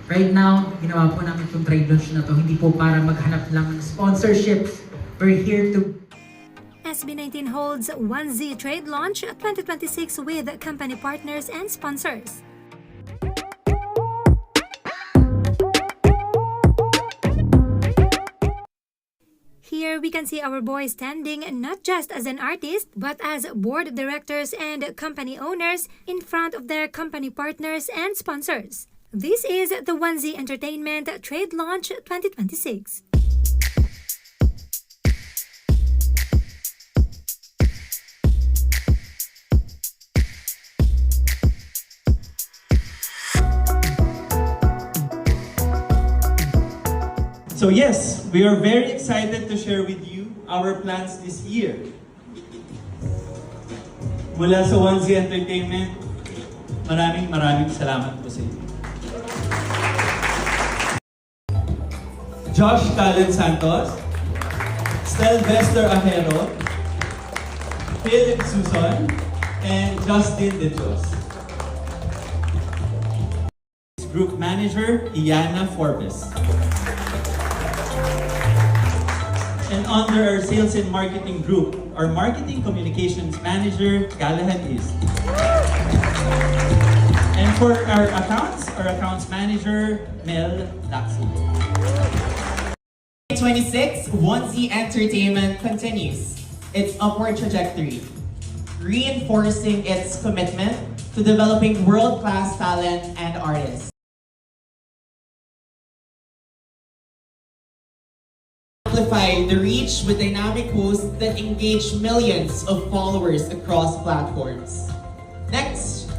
Right now, ginawa po namin itong trade launch na to, hindi po para maghanap lang ng sponsorships. We're here to SB19 holds 1Z Trade Launch 2026 with company partners and sponsors. Here we can see our boys standing not just as an artist, but as board directors and company owners in front of their company partners and sponsors. This is the 1Z Entertainment Trade Launch 2026. So yes, we are very excited to share with you our plans this year. Mula sa 1Z Entertainment, maraming salamat po sa inyo. Josh Talent Santos, Stelvester Ajero, Philip Suson, and Justin De Dios. Group Manager, Iana Forbes. And under our Sales and Marketing Group, our Marketing Communications Manager, Galahad East. And for our Accounts Manager, Mel Daxi. 2026, 1Z Entertainment continues its upward trajectory, reinforcing its commitment to developing world-class talent and artists. Amplify the reach with dynamic hosts that engage millions of followers across platforms. Next,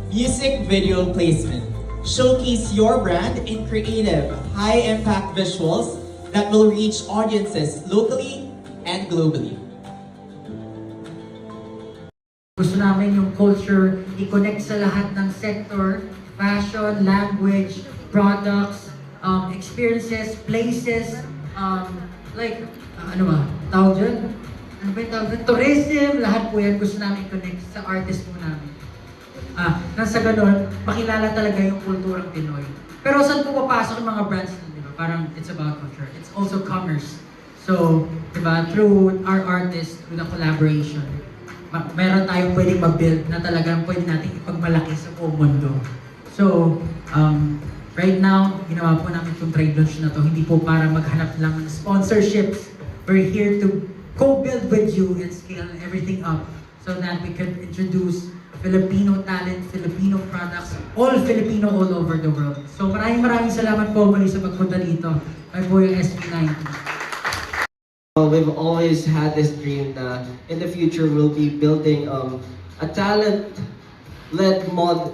music video placement. Showcase your brand in creative, high-impact visuals that will reach audiences locally and globally. gusto namin yung culture i-connect sa lahat ng sector, fashion, language, products, experiences, places, ano ba, tawag dyan? Ano ba yung tawag dyan? Tourism, lahat po yan gusto namin i-connect sa artist po namin. Nang sa ganun, makilala talaga yung kulturang Pinoy. Pero saan po papasok yung mga brands na, diba? Parang it's about culture. It's also commerce. So, diba, through our artists, through the collaboration, meron tayong pwedeng mag-build na talagang pwede natin ipagmalaki sa buong mundo. So, right now, ginawa po namin itong trade launch na to, hindi po para maghanap lang ng sponsorships. We're here to co-build with you and scale everything up so that we can introduce Filipino talent, Filipino products, all Filipino all over the world. So maraming salamat po muli sa pagpunta dito. Ay po yung SB19. We've always had this dream that in the future we'll be building a talent-led model,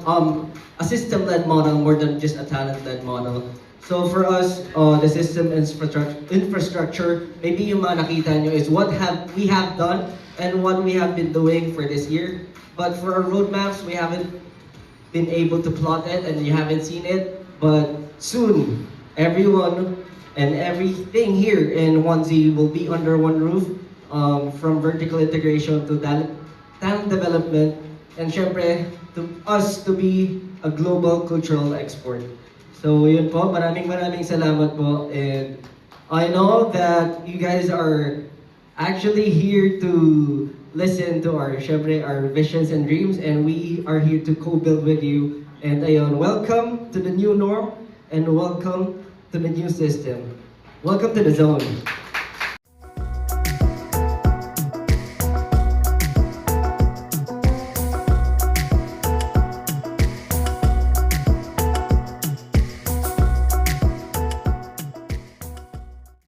a system-led model more than just a talent-led model. So for us, the system infrastructure, maybe yung mga nakita nyo is what we have done and what we have been doing for this year. But for our roadmaps, we haven't been able to plot it and you haven't seen it. But soon, everyone and everything here in 1Z will be under one roof, from vertical integration to talent development, and syempre, to us to be a global cultural export. So yun po, maraming salamat po, and I know that you guys are actually here to listen to our visions and dreams, and we are here to co-build with you. And ayun, welcome to the new norm, and welcome to the new system. Welcome to the zone.